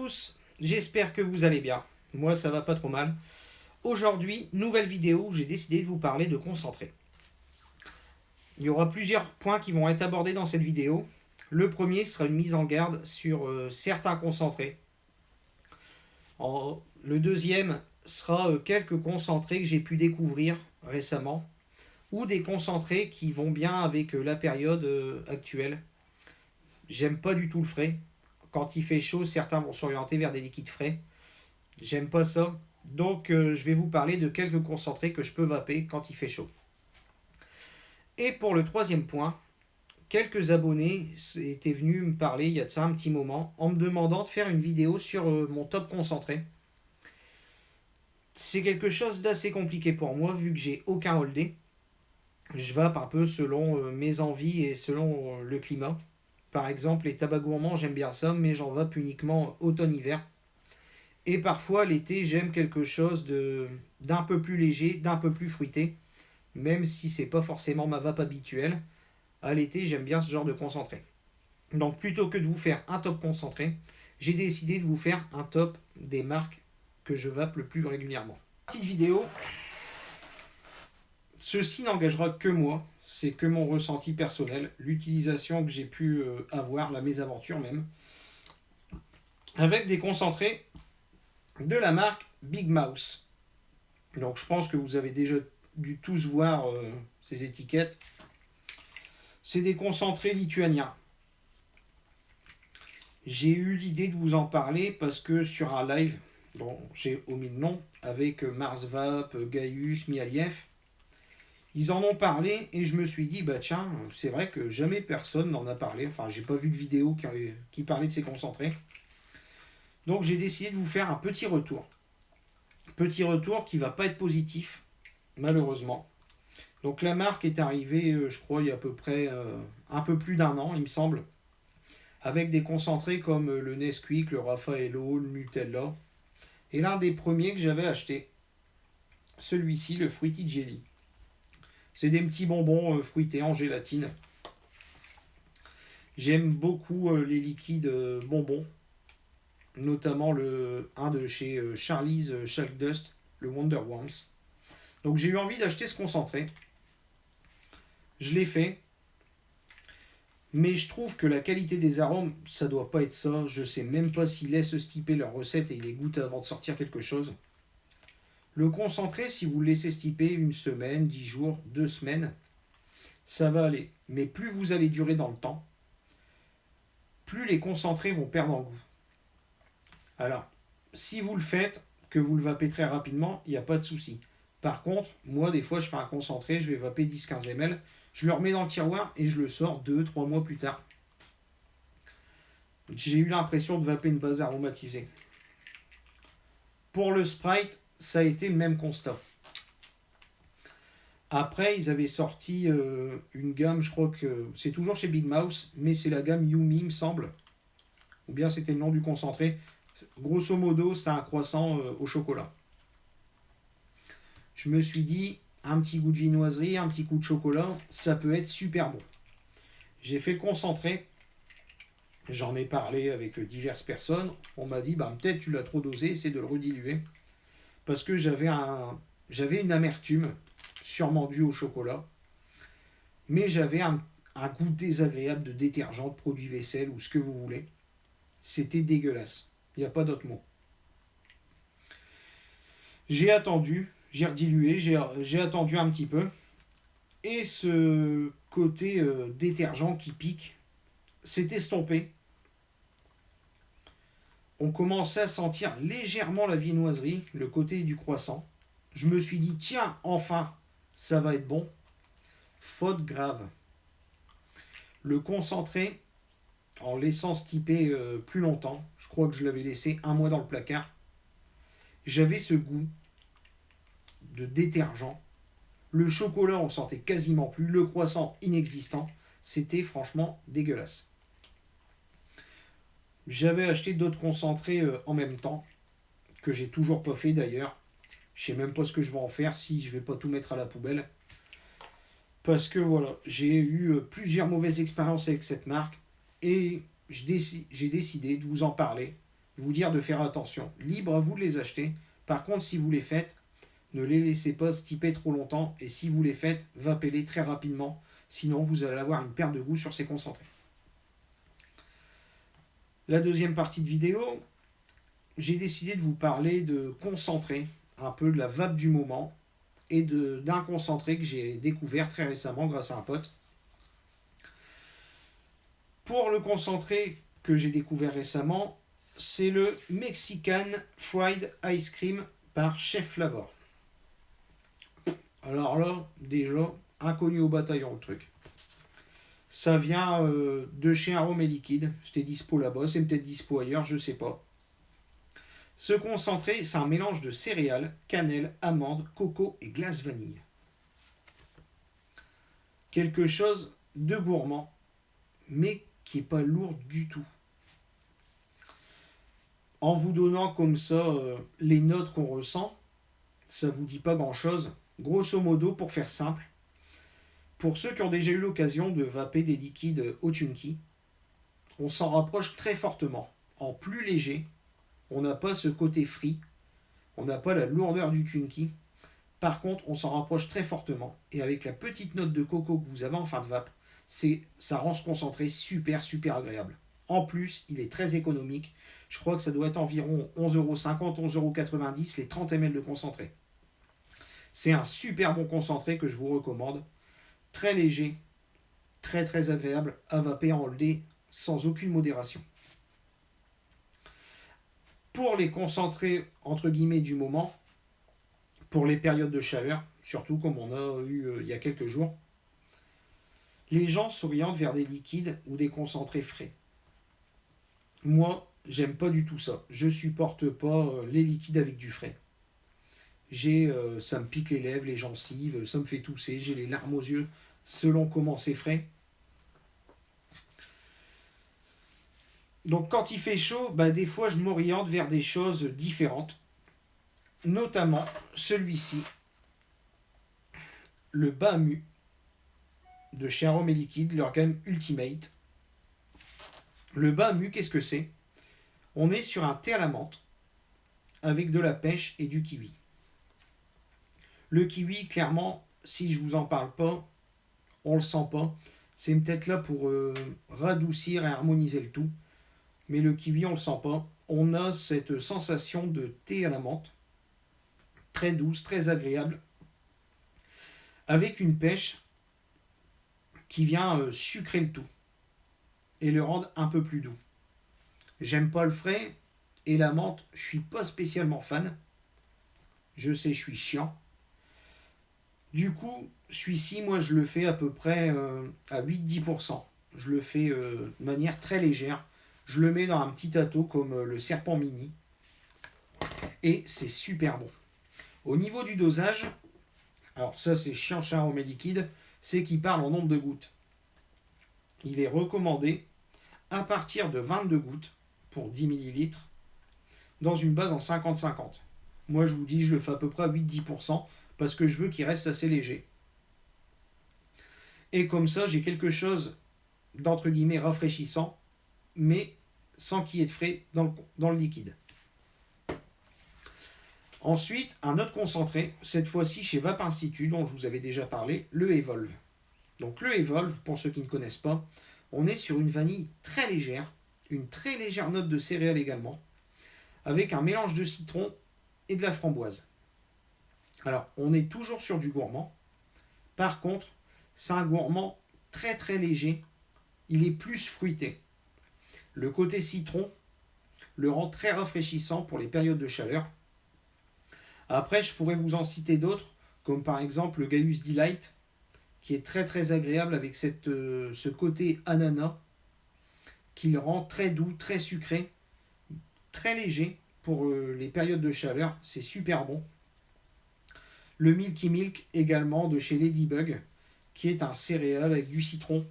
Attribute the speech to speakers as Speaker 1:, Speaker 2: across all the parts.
Speaker 1: tous, j'espère que vous allez bien. Moi ça va pas trop mal. Aujourd'hui, nouvelle vidéo où j'ai décidé de vous parler de concentré. Il y aura plusieurs points qui vont être abordés dans cette vidéo. Le premier sera une mise en garde sur certains concentrés. Le deuxième sera quelques concentrés que j'ai pu découvrir récemment ou des concentrés qui vont bien avec la période actuelle. J'aime pas du tout le frais. Quand il fait chaud, certains vont s'orienter vers des liquides frais. J'aime pas ça. Donc je vais vous parler de quelques concentrés que je peux vaper quand il fait chaud. Et pour le troisième point, quelques abonnés étaient venus me parler il y a de ça un petit moment en me demandant de faire une vidéo sur mon top concentré. C'est quelque chose d'assez compliqué pour moi vu que j'ai aucun holdé. Je vape un peu selon mes envies et selon le climat. Par exemple, les tabacs gourmands, j'aime bien ça, mais j'en vape uniquement automne-hiver. Et parfois, l'été, j'aime quelque chose d'un peu plus léger, d'un peu plus fruité, même si c'est pas forcément ma vape habituelle. À l'été, j'aime bien ce genre de concentré. Donc, plutôt que de vous faire un top concentré, j'ai décidé de vous faire un top des marques que je vape le plus régulièrement. Petite vidéo. Ceci n'engagera que moi, c'est que mon ressenti personnel, l'utilisation que j'ai pu avoir, la mésaventure même, avec des concentrés de la marque Big Mouse. Donc je pense que vous avez déjà dû tous voir ces étiquettes. C'est des concentrés lituaniens. J'ai eu l'idée de vous en parler parce que sur un live, dont j'ai omis le nom, avec Mars Vape, Gaius, Mialiev, ils en ont parlé et je me suis dit, bah tiens, c'est vrai que jamais personne n'en a parlé. Enfin, j'ai pas vu de vidéo qui parlait de ces concentrés. Donc j'ai décidé de vous faire un petit retour. Petit retour qui va pas être positif, malheureusement. Donc la marque est arrivée, je crois, il y a à peu près un peu plus d'un an, il me semble, avec des concentrés comme le Nesquik, le Raffaello, le Nutella. Et l'un des premiers que j'avais acheté, celui-ci, le Fruity Jelly. C'est des petits bonbons fruités en gélatine. J'aime beaucoup les liquides bonbons, notamment un de chez Charlie's Shake Dust, le Wonder Worms. Donc j'ai eu envie d'acheter ce concentré. Je l'ai fait. Mais je trouve que la qualité des arômes, ça doit pas être ça. Je sais même pas s'ils laissent stiper leur recette et ils les goûtent avant de sortir quelque chose. Le concentré, si vous le laissez stiper une semaine, 10 jours, 2 semaines, ça va aller. Mais plus vous allez durer dans le temps, plus les concentrés vont perdre en goût. Alors, si vous le faites, que vous le vapez très rapidement, il n'y a pas de souci. Par contre, moi, des fois, je fais un concentré, je vais vaper 10-15 ml, je le remets dans le tiroir et je le sors 2-3 mois plus tard. J'ai eu l'impression de vaper une base aromatisée. Pour le Sprite, ça a été le même constat. Après, ils avaient sorti une gamme, je crois que c'est toujours chez Big Mouse, mais c'est la gamme Yumi, me semble. Ou bien c'était le nom du concentré. Grosso modo, c'était un croissant au chocolat. Je me suis dit, un petit goût de viennoiserie, un petit coup de chocolat, ça peut être super bon. J'ai fait le concentré. J'en ai parlé avec diverses personnes. On m'a dit, bah, peut-être tu l'as trop dosé, essaie de le rediluer. Parce que j'avais une amertume, sûrement due au chocolat. Mais j'avais un goût désagréable de détergent, de produit vaisselle ou ce que vous voulez. C'était dégueulasse. Il n'y a pas d'autre mot. J'ai attendu, j'ai redilué, j'ai attendu un petit peu. Et ce côté détergent qui pique s'est estompé. On commençait à sentir légèrement la viennoiserie, le côté du croissant. Je me suis dit, tiens, enfin, ça va être bon. Faute grave. Le concentré, en laissant stiper plus longtemps, je crois que je l'avais laissé un mois dans le placard, j'avais ce goût de détergent. Le chocolat, on le sentait quasiment plus. Le croissant, inexistant. C'était franchement dégueulasse. J'avais acheté d'autres concentrés en même temps, que j'ai toujours pas fait d'ailleurs. Je sais même pas ce que je vais en faire si je vais pas tout mettre à la poubelle. Parce que voilà, j'ai eu plusieurs mauvaises expériences avec cette marque et j'ai décidé de vous en parler vous dire de faire attention. Libre à vous de les acheter. Par contre, si vous les faites, ne les laissez pas stiper trop longtemps. Et si vous les faites, vapez-les très rapidement. Sinon, vous allez avoir une perte de goût sur ces concentrés. La deuxième partie de vidéo, j'ai décidé de vous parler de concentré, un peu de la vape du moment, et d'un concentré que j'ai découvert très récemment grâce à un pote. Pour le concentré que j'ai découvert récemment, c'est le Mexican Fried Ice Cream par Chef Flavor. Alors là, déjà, inconnu au bataillon le truc. Ça vient de chez Arôme et Liquide. C'était dispo là-bas, c'est peut-être dispo ailleurs, je sais pas. Ce concentré, c'est un mélange de céréales, cannelle, amandes, coco et glace vanille. Quelque chose de gourmand, mais qui n'est pas lourd du tout. En vous donnant comme ça les notes qu'on ressent, ça vous dit pas grand-chose. Grosso modo, pour faire simple, pour ceux qui ont déjà eu l'occasion de vaper des liquides au Tunky, on s'en rapproche très fortement. En plus léger, on n'a pas ce côté free, on n'a pas la lourdeur du Tunky. Par contre, on s'en rapproche très fortement. Et avec la petite note de coco que vous avez en fin de vape, ça rend ce concentré super, super agréable. En plus, il est très économique. Je crois que ça doit être environ 11,50 €, 11,90 € les 30 ml de concentré. C'est un super bon concentré que je vous recommande. Très léger, très très agréable à vaper en enlever sans aucune modération. Pour les concentrés entre guillemets du moment, pour les périodes de chaleur, surtout comme on a eu il y a quelques jours, les gens s'orientent vers des liquides ou des concentrés frais. Moi, j'aime pas du tout ça. Je supporte pas les liquides avec du frais. Ça me pique les lèvres, les gencives, ça me fait tousser, j'ai les larmes aux yeux selon comment c'est frais. Donc quand il fait chaud, des fois je m'oriente vers des choses différentes. Notamment celui-ci, le Bamu de chez Arôme et Liquide, leur gamme Ultimate. Le Bamu, qu'est-ce que c'est? On est sur un thé à la menthe avec de la pêche et du kiwi. Le kiwi, clairement, si je vous en parle pas, on le sent pas. C'est peut-être là pour radoucir et harmoniser le tout. Mais le kiwi, on le sent pas. On a cette sensation de thé à la menthe, très douce, très agréable, avec une pêche qui vient sucrer le tout et le rendre un peu plus doux. J'aime pas le frais et la menthe, je suis pas spécialement fan. Je sais, je suis chiant. Du coup, celui-ci, moi, je le fais à peu près à 8-10%. Je le fais de manière très légère. Je le mets dans un petit ato comme le Serpent Mini. Et c'est super bon. Au niveau du dosage, alors ça c'est chiant chez Arôme et Liquide, c'est qu'il parle en nombre de gouttes. Il est recommandé à partir de 22 gouttes pour 10 ml dans une base en 50-50. Moi je vous dis, je le fais à peu près à 8-10% parce que je veux qu'il reste assez léger. Et comme ça, j'ai quelque chose d'entre guillemets rafraîchissant, mais sans qu'il y ait de frais dans le liquide. Ensuite, un autre concentré, cette fois-ci chez Vape Institut, dont je vous avais déjà parlé, le Evolve. Donc le Evolve, pour ceux qui ne connaissent pas, on est sur une vanille très légère, une très légère note de céréales également, avec un mélange de citron et de la framboise. Alors, on est toujours sur du gourmand. Par contre, c'est un gourmand très très léger. Il est plus fruité. Le côté citron le rend très rafraîchissant pour les périodes de chaleur. Après, je pourrais vous en citer d'autres, comme par exemple le Gaius Delight, qui est très très agréable avec ce côté ananas, qui le rend très doux, très sucré, très léger pour les périodes de chaleur. C'est super bon. Le Milky Milk également de chez Ladybug, qui est un céréal avec du citron.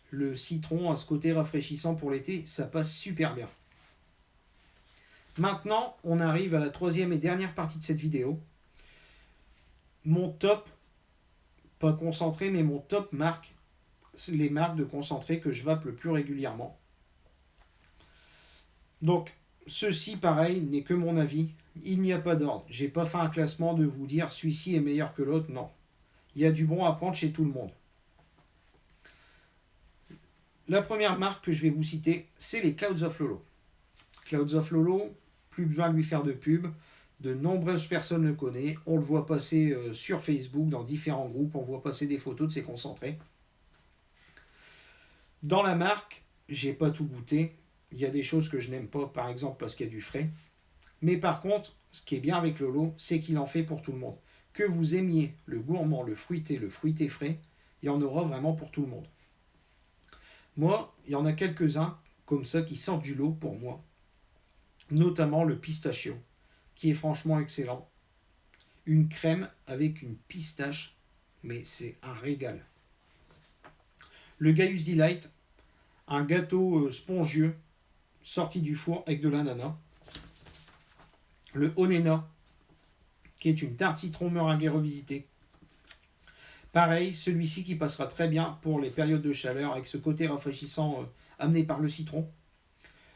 Speaker 1: Le citron a ce côté rafraîchissant pour l'été, ça passe super bien. Maintenant, on arrive à la troisième et dernière partie de cette vidéo. Mon top, pas concentré, mais mon top marque, c'est les marques de concentré que je vape le plus régulièrement. Donc, ceci, pareil, n'est que mon avis. Il n'y a pas d'ordre. J'ai pas fait un classement de vous dire celui-ci est meilleur que l'autre. Non. Il y a du bon à prendre chez tout le monde. La première marque que je vais vous citer, c'est les Clouds of Lolo. Clouds of Lolo, plus besoin de lui faire de pub. De nombreuses personnes le connaissent. On le voit passer sur Facebook, dans différents groupes. On voit passer des photos de ses concentrés. Dans la marque, j'ai pas tout goûté. Il y a des choses que je n'aime pas, par exemple parce qu'il y a du frais. Mais par contre, ce qui est bien avec Lolo, c'est qu'il en fait pour tout le monde. Que vous aimiez le gourmand, le fruité frais, il y en aura vraiment pour tout le monde. Moi, il y en a quelques-uns comme ça qui sortent du lot pour moi. Notamment le pistachio, qui est franchement excellent. Une crème avec une pistache, mais c'est un régal. Le Gaius Delight, un gâteau spongieux sorti du four avec de l'ananas. Le Onena, qui est une tarte citron meringuée revisitée. Pareil, celui-ci qui passera très bien pour les périodes de chaleur avec ce côté rafraîchissant amené par le citron.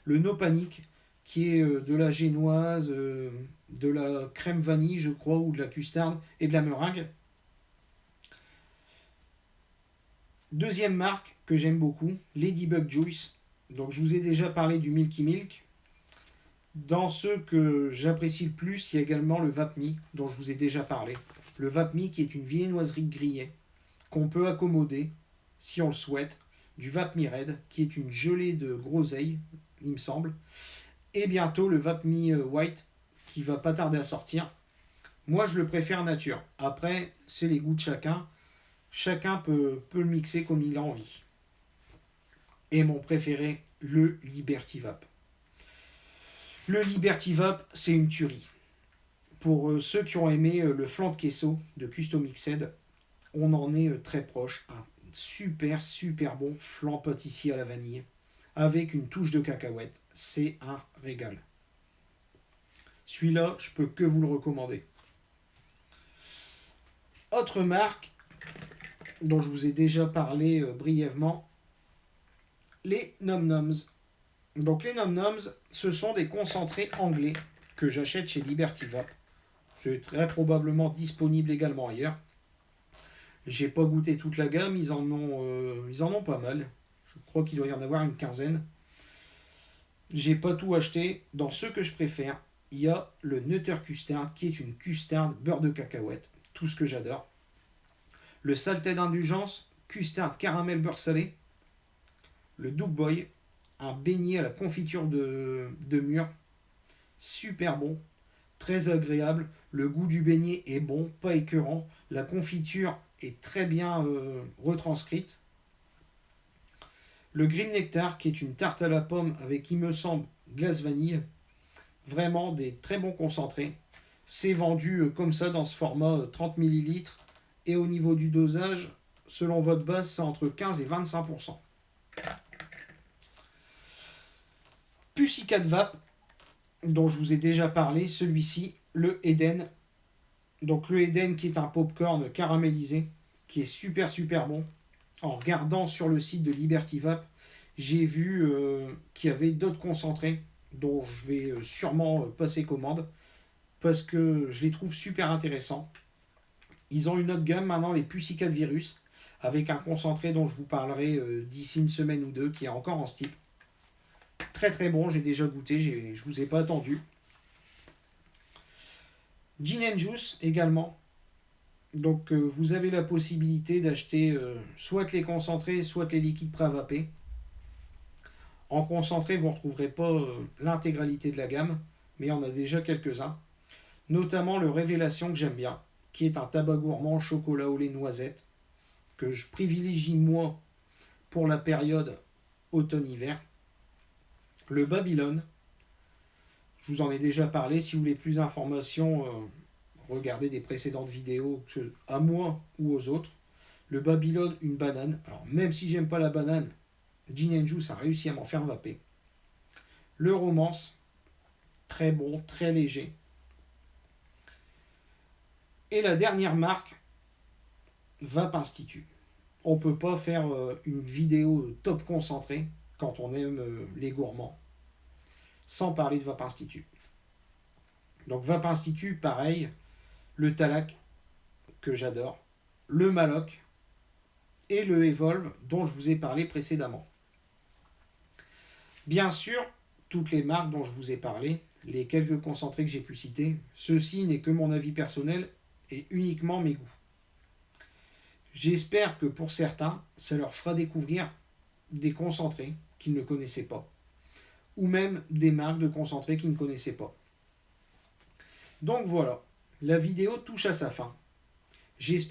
Speaker 1: Le No Panic, qui est de la génoise, de la crème vanille, je crois, ou de la custarde et de la meringue. Deuxième marque que j'aime beaucoup, Ladybug Juice. Donc je vous ai déjà parlé du Milky Milk. Dans ceux que j'apprécie le plus, il y a également le Vapmi, dont je vous ai déjà parlé. Le Vapmi qui est une viennoiserie grillée qu'on peut accommoder, si on le souhaite, du Vapmi Red, qui est une gelée de groseille, il me semble, et bientôt le Vapmi White, qui va pas tarder à sortir. Moi, je le préfère nature. Après, c'est les goûts de chacun. Chacun peut le mixer comme il a envie. Et mon préféré, le Liberty Vap. Le Liberty Vap, c'est une tuerie. Pour ceux qui ont aimé le flan de queso de Custom Mixed, on en est très proche. Un super bon flan pâtissier à la vanille avec une touche de cacahuète. C'est un régal. Celui-là, je peux que vous le recommander. Autre marque dont je vous ai déjà parlé brièvement, les Nom Noms. Donc les Nom Noms, ce sont des concentrés anglais que j'achète chez Liberty Vap. C'est très probablement disponible également ailleurs. J'ai pas goûté toute la gamme, ils en ont pas mal. Je crois qu'il doit y en avoir une quinzaine. J'ai pas tout acheté. Dans ceux que je préfère, il y a le Nutter Custard, qui est une custard beurre de cacahuète. Tout ce que j'adore. Le Salted Indulgence, custard caramel beurre salé. Le Duke Boy, un beignet à la confiture de mûre. Super bon, très agréable. Le goût du beignet est bon, pas écœurant. La confiture est très bien retranscrite. Le Grim Nectar, qui est une tarte à la pomme avec, il me semble, glace vanille. Vraiment des très bons concentrés. C'est vendu comme ça dans ce format 30 ml. Et au niveau du dosage, selon votre base, c'est entre 15 et 25%. Pussycat Vap, dont je vous ai déjà parlé, celui-ci, le Eden. Donc le Eden qui est un popcorn caramélisé, qui est super bon. En regardant sur le site de Liberty Vap, j'ai vu qu'il y avait d'autres concentrés dont je vais sûrement passer commande parce que je les trouve super intéressants. Ils ont une autre gamme maintenant, les Pussycat Virus, avec un concentré dont je vous parlerai d'ici une semaine ou deux, qui est encore en stick. Très bon, j'ai déjà goûté, je vous ai pas attendu. Gin and Juice également. Donc vous avez la possibilité d'acheter soit les concentrés, soit les liquides prêts à vaper. En concentré, vous ne retrouverez pas l'intégralité de la gamme, mais il y en a déjà quelques-uns. Notamment le Révélation que j'aime bien, qui est un tabac gourmand chocolat au lait noisette, que je privilégie moi pour la période automne-hiver. Le Babylone, je vous en ai déjà parlé, si vous voulez plus d'informations, regardez des précédentes vidéos, à moi ou aux autres. Le Babylone, une banane. Alors même si j'aime pas la banane, Gin and Juice a réussi à m'en faire vaper. Le Romance, très bon, très léger. Et la dernière marque, Vape Institut. On ne peut pas faire une vidéo top concentrée quand on aime les gourmands. sans parler de Vape Institut. Donc Vape Institut, pareil, le Talac, que j'adore, le Maloc et le Evolve, dont je vous ai parlé précédemment. Bien sûr, toutes les marques dont je vous ai parlé, les quelques concentrés que j'ai pu citer, ceci n'est que mon avis personnel et uniquement mes goûts. J'espère que pour certains, ça leur fera découvrir des concentrés qu'ils ne connaissaient pas, ou même des marques de concentrés qu'ils ne connaissaient pas. Donc voilà, la vidéo touche à sa fin. J'espère